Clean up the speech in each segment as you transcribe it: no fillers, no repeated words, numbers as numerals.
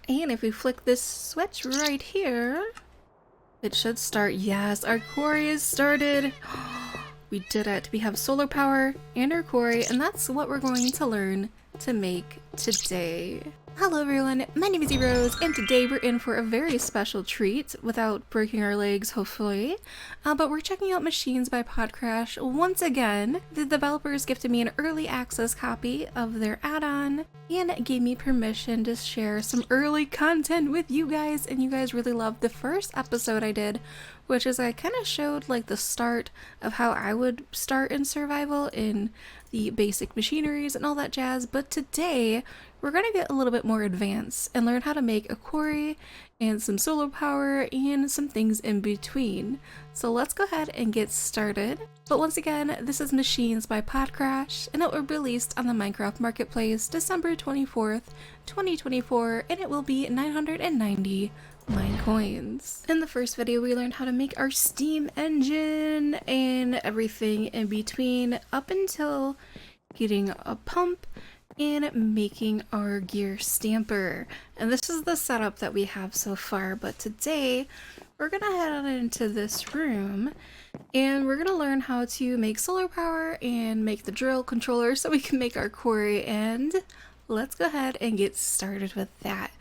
And if we flick this switch right here, it should start. Yes, our quarry is started. We did it. We have solar power and our quarry, and that's what we're going to learn to make today. Hello everyone, my name is Rose, and today we're in for a very special treat without breaking our legs, hopefully. But we're checking out Machines by Podcrash once again. The developers gifted me an early access copy of their add-on and gave me permission to share some early content with you guys, and you guys really loved the first episode I did, which is I kind of showed like the start of how I would start in survival in the basic machineries and all that jazz. But today we're going to get a little bit more advanced and learn how to make a quarry and some solar power and some things in between. So let's go ahead and get started. But once again, this is Machines by Podcrash, and it will be released on the Minecraft Marketplace December 24th, 2024, and it will be 990 Minecoins. In the first video, we learned how to make our steam engine and everything in between up until getting a pump and making our gear stamper. And this is the setup that we have so far, but today we're gonna head on into this room and we're gonna learn how to make solar power and make the drill controller so we can make our quarry, and let's go ahead and get started with that.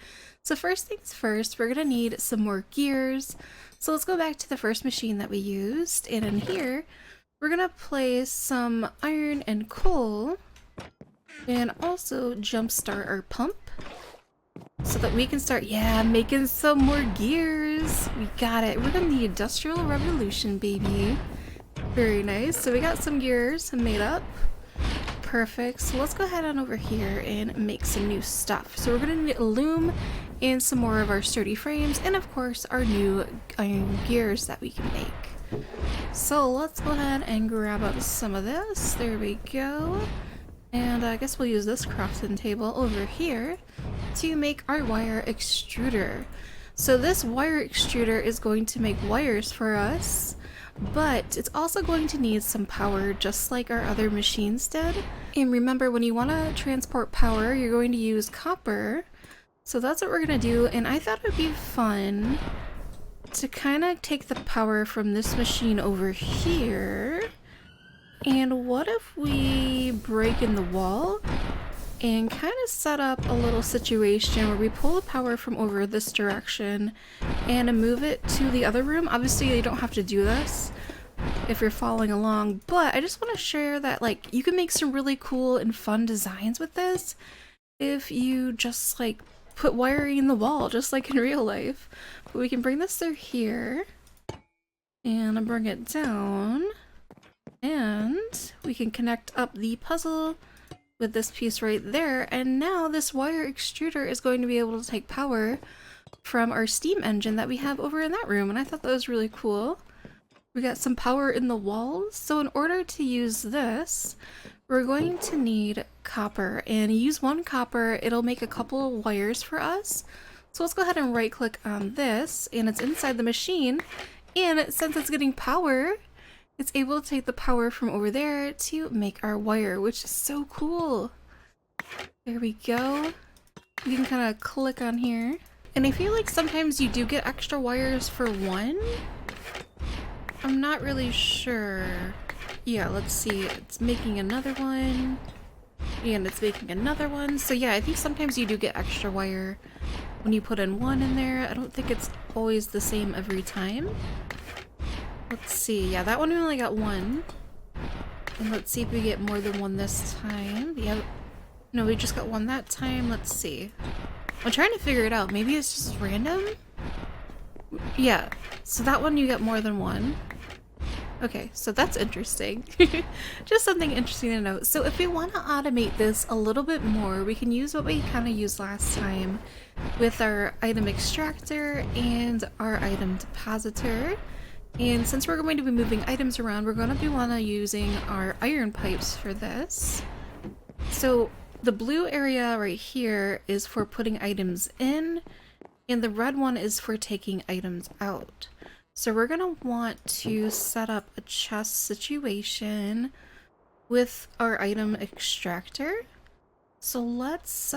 So first things first, we're gonna need some more gears. So let's go back to the first machine that we used, and in here we're gonna place some iron and coal and also jumpstart our pump so that we can start, making some more gears. We got it. We're in the Industrial Revolution, baby. Very nice. So we got some gears made up. Perfect. So let's go ahead on over here and make some new stuff. So we're gonna need a loom and some more of our sturdy frames, and of course our new iron gears that we can make. So let's go ahead and grab up some of this. There we go. And I guess we'll use this crafting table over here to make our wire extruder. So this wire extruder is going to make wires for us, but it's also going to need some power just like our other machines did. And remember, when you want to transport power, you're going to use copper. So that's what we're going to do, and I thought it would be fun to kind of take the power from this machine over here. And what if we break in the wall and kind of set up a little situation where we pull the power from over this direction and move it to the other room? Obviously, you don't have to do this if you're following along, but I just want to share that like you can make some really cool and fun designs with this if you just like put wiring in the wall, just like in real life. But we can bring this through here and bring it down. And we can connect up the puzzle with this piece right there, and now this wire extruder is going to be able to take power from our steam engine that we have over in that room, and I thought that was really cool. We got some power in the walls, so in order to use this, we're going to need copper, and use one copper, it'll make a couple wires for us. So let's go ahead and right click on this, and it's inside the machine, and since it's getting power, it's able to take the power from over there to make our wire, which is so cool. There we go. You can kind of click on here. And I feel like sometimes you do get extra wires for one. I'm not really sure. Yeah, let's see. It's making another one. And it's making another one. So yeah, I think sometimes you do get extra wire when you put in one in there. I don't think it's always the same every time. Let's see, yeah, that one we only got one. And let's see if we get more than one this time. Yeah, no, we just got one that time. Let's see. I'm trying to figure it out. Maybe it's just random? Yeah, so that one you get more than one. Okay, so that's interesting. Just something interesting to note. So if we want to automate this a little bit more, we can use what we kind of used last time with our item extractor and our item depositor. And since we're going to be moving items around, we're going to be using our iron pipes for this. So the blue area right here is for putting items in, and the red one is for taking items out. So we're going to want to set up a chest situation with our item extractor. So let's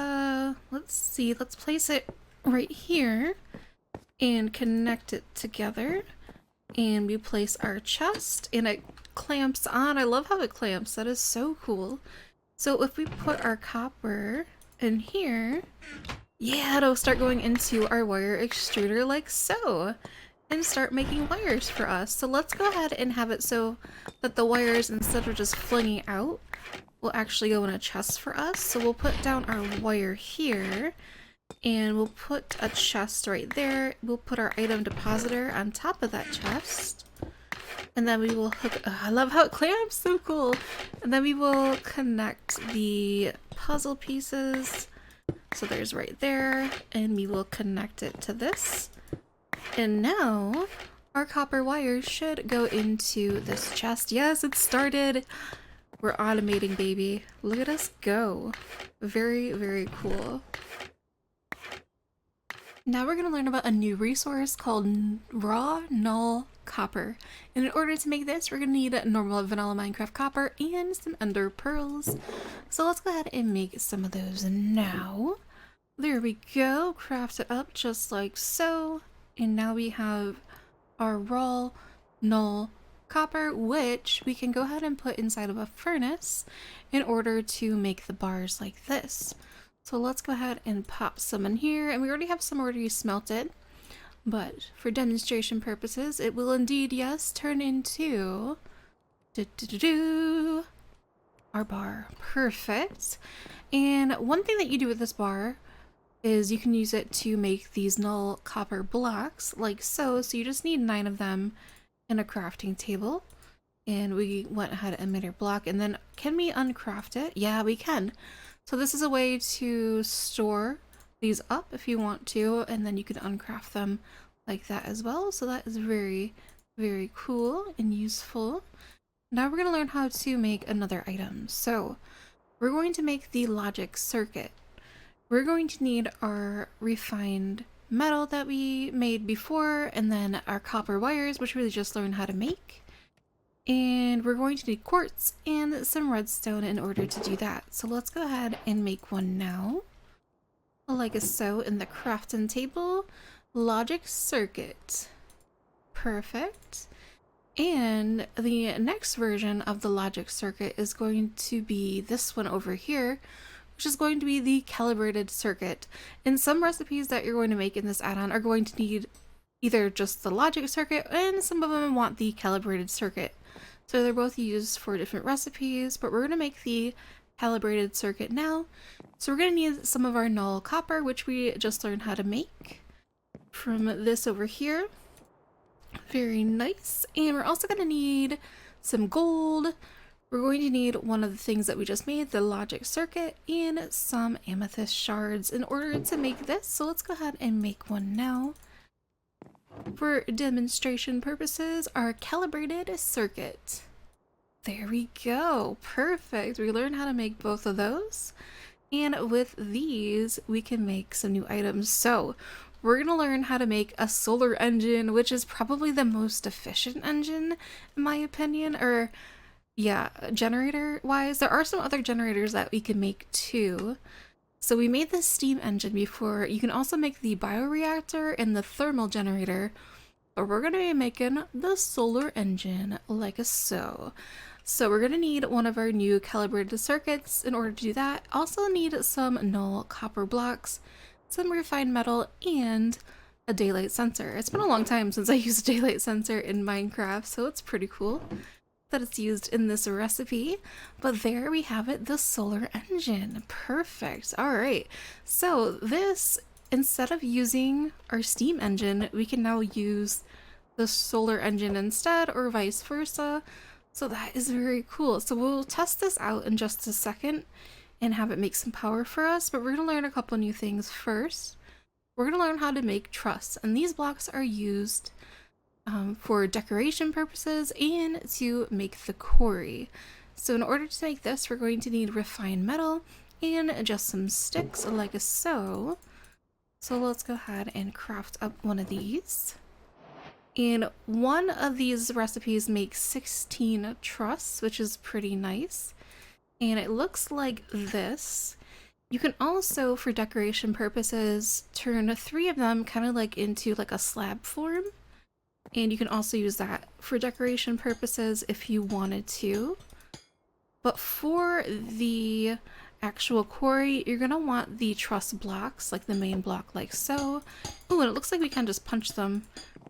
see, let's place it right here and connect it together. And we place our chest and it clamps on. I love how it clamps. That is so cool. So if we put our copper in here, yeah, it'll start going into our wire extruder like so, and start making wires for us. So let's go ahead and have it so that the wires, instead of just flinging out, will actually go in a chest for us. So we'll put down our wire here, and we'll put a chest right there. We'll put our item depositor on top of that chest. And then we will hook, I love how it clamps, so cool. And then we will connect the puzzle pieces. So there's right there, and we will connect it to this. And now our copper wires should go into this chest. Yes, it started. We're automating, baby. Look at us go. Very, very cool. Now we're going to learn about a new resource called raw null copper. And in order to make this, we're going to need normal vanilla Minecraft copper and some ender pearls. So let's go ahead and make some of those now. There we go. Craft it up just like so. And now we have our raw null copper, which we can go ahead and put inside of a furnace in order to make the bars like this. So let's go ahead and pop some in here, and we already have some already smelted, but for demonstration purposes, it will indeed, yes, turn into our bar. Perfect. And one thing that you do with this bar is you can use it to make these null copper blocks like so. So you just need 9 of them in a crafting table. And we went ahead and made our block, and then can we uncraft it? Yeah, we can. So this is a way to store these up if you want to, and then you can uncraft them like that as well. So that is very, very cool and useful. Now we're going to learn how to make another item. So we're going to make the logic circuit. We're going to need our refined metal that we made before, and then our copper wires, which we just learned how to make. And we're going to need quartz and some redstone in order to do that. So let's go ahead and make one now. Like so in the crafting table. Logic circuit. Perfect. And the next version of the logic circuit is going to be this one over here, which is going to be the calibrated circuit. And some recipes that you're going to make in this add-on are going to need either just the logic circuit, and some of them want the calibrated circuit. So they're both used for different recipes, but we're going to make the calibrated circuit now. So we're going to need some of our null copper, which we just learned how to make from this over here. Very nice. And we're also going to need some gold. We're going to need one of the things that we just made, the logic circuit, and some amethyst shards in order to make this. So let's go ahead and make one now. For demonstration purposes, our calibrated circuit. There we go. Perfect. We learned how to make both of those. And with these, we can make some new items. So we're going to learn how to make a solar engine, which is probably the most efficient engine, in my opinion. Or, yeah, generator-wise. There are some other generators that we can make too. So we made the steam engine before. You can also make the bioreactor and the thermal generator, but we're going to be making the solar engine like so. So we're going to need one of our new calibrated circuits in order to do that. Also need some null copper blocks, some refined metal, and a daylight sensor. It's been a long time since I used a daylight sensor in Minecraft, so it's pretty cool that it's used in this recipe. But there we have it, the solar engine. Perfect. All right, so this, instead of using our steam engine, we can now use the solar engine instead, or vice versa. So that is very cool. So we'll test this out in just a second and have it make some power for us, but we're going to learn a couple new things first. We're going to learn how to make truss, and these blocks are used for decoration purposes and to make the quarry. So in order to make this, we're going to need refined metal and just some sticks like so. So let's go ahead and craft up one of these. And one of these recipes makes 16 truss, which is pretty nice. And it looks like this. You can also, for decoration purposes, turn 3 of them kind of like into like a slab form. And you can also use that for decoration purposes if you wanted to. But for the actual quarry, you're gonna want the truss blocks, like the main block like so. Oh, and it looks like we can just punch them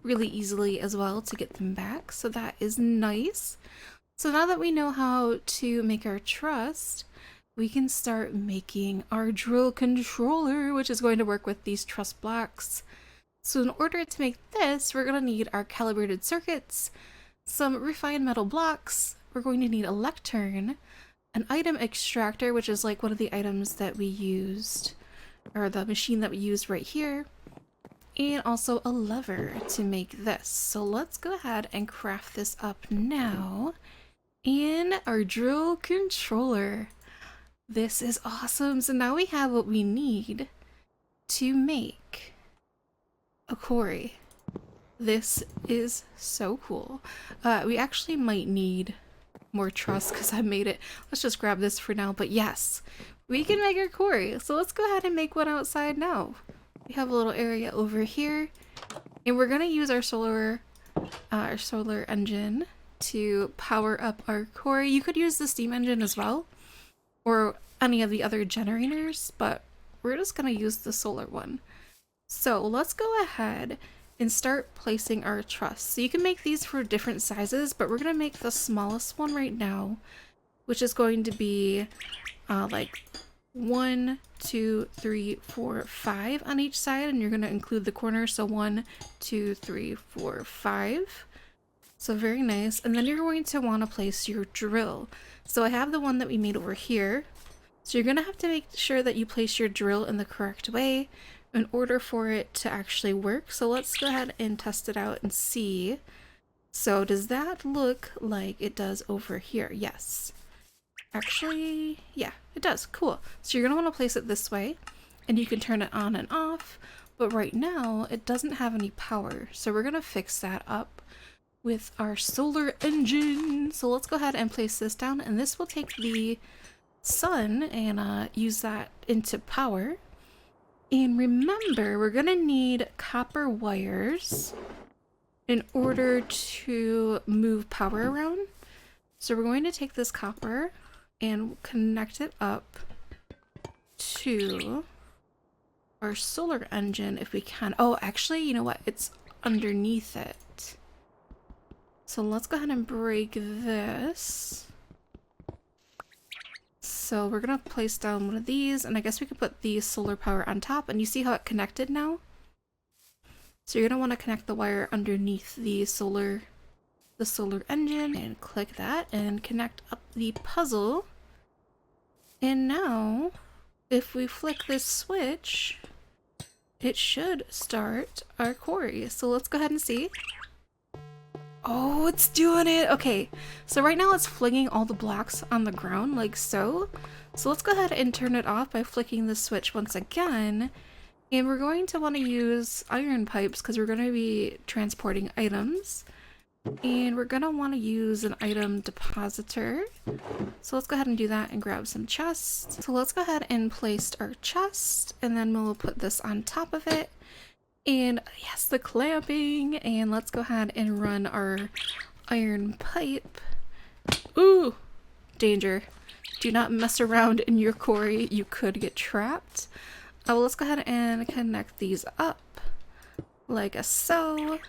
really easily as well to get them back, so that is nice. So now that we know how to make our truss, we can start making our drill controller, which is going to work with these truss blocks. So in order to make this, we're going to need our calibrated circuits, some refined metal blocks, we're going to need a lectern, an item extractor, which is like one of the items that we used, or the machine that we used right here, and also a lever to make this. So let's go ahead and craft this up now in our drill controller. This is awesome. So now we have what we need to make a quarry. This is so cool. We actually might need more truss because I made it. Let's just grab this for now. But yes, we can make our quarry. So let's go ahead and make one outside now. We have a little area over here, and we're gonna use our solar engine to power up our quarry. You could use the steam engine as well, or any of the other generators, but we're just gonna use the solar one. So let's go ahead and start placing our truss. So you can make these for different sizes, but we're gonna make the smallest one right now, which is going to be like 1, 2, 3, 4, 5 on each side, and you're gonna include the corner. So 1, 2, 3, 4, 5. So very nice. And then you're going to want to place your drill. So I have the one that we made over here. So you're gonna have to make sure that you place your drill in the correct way in order for it to actually work. So let's go ahead and test it out and see. So does that look like it does over here? Yes. Actually, yeah, it does. Cool. So you're gonna want to place it this way, and you can turn it on and off, but right now it doesn't have any power. So we're gonna fix that up with our solar engine. So let's go ahead and place this down, and this will take the sun and use that into power. And remember, we're gonna need copper wires in order to move power around. So we're going to take this copper and connect it up to our solar engine if we can. Oh, actually, you know what? It's underneath it. So let's go ahead and break this. So we're gonna place down one of these, and I guess we could put the solar power on top, and you see how it connected now? So you're gonna want to connect the wire underneath the solar engine, and click that and connect up the puzzle. And now if we flick this switch, it should start our quarry. So let's go ahead and see. Oh, it's doing it. Okay, so right now it's flinging all the blocks on the ground like so. So let's go ahead and turn it off by flicking the switch once again. And we're going to want to use iron pipes because we're going to be transporting items. And we're going to want to use an item depositor. So let's go ahead and do that and grab some chests. So let's go ahead and place our chest, and then we'll put this on top of it. And yes, the clamping. And let's go ahead and run our iron pipe. Ooh, danger. Do not mess around in your quarry. You could get trapped. Well, let's go ahead and connect these up like so.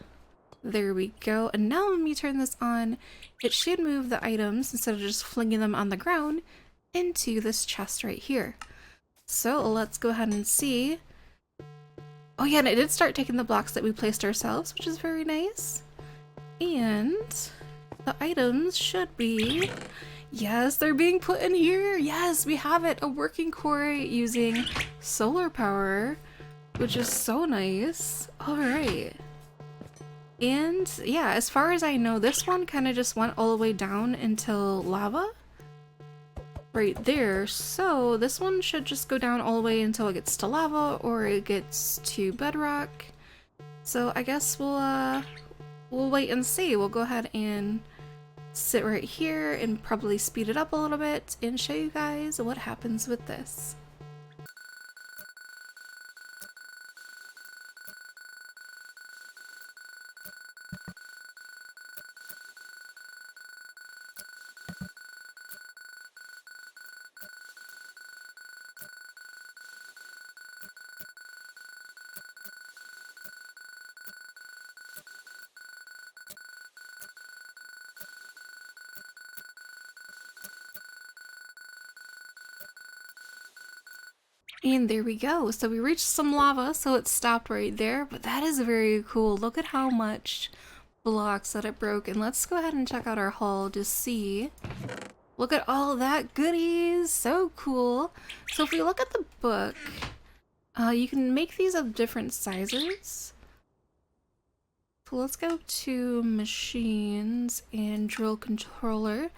There we go. And now when we turn this on, it should move the items instead of just flinging them on the ground into this chest right here. So let's go ahead and see. Oh yeah, and it did start taking the blocks that we placed ourselves, which is very nice. And the items should be, yes, they're being put in here. Yes, we have it, a working quarry using solar power, which is so nice. All right. And yeah, as far as I know, this one kind of just went all the way down until lava right there. So this one should just go down all the way until it gets to lava or it gets to bedrock. So I guess we'll wait and see. We'll go ahead and sit right here and probably speed it up a little bit and show you guys what happens with this. And there we go. So we reached some lava, so it stopped right there, but that is very cool. Look at how much blocks that it broke. And let's go ahead and check out our haul to see. Look at all that goodies. So cool. So if we look at the book, you can make these of different sizes. So let's go to machines and drill controller.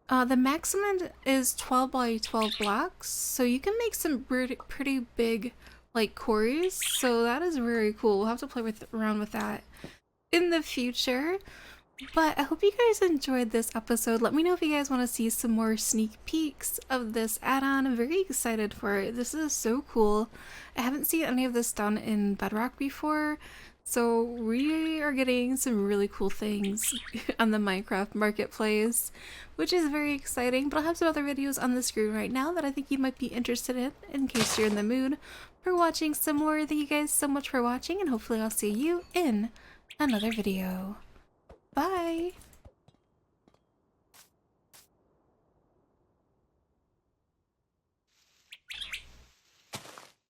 The maximum is 12 by 12 blocks, so you can make some pretty big like quarries, so that is very cool. We'll have to play around with that in the future. But I hope you guys enjoyed this episode. Let me know if you guys want to see some more sneak peeks of this add-on. I'm very excited for it. This is so cool. I haven't seen any of this done in Bedrock before, so we are getting some really cool things on the Minecraft marketplace, which is very exciting. But I'll have some other videos on the screen right now that I think you might be interested in case you're in the mood for watching some more. Thank you guys so much for watching, and hopefully I'll see you in another video. Bye!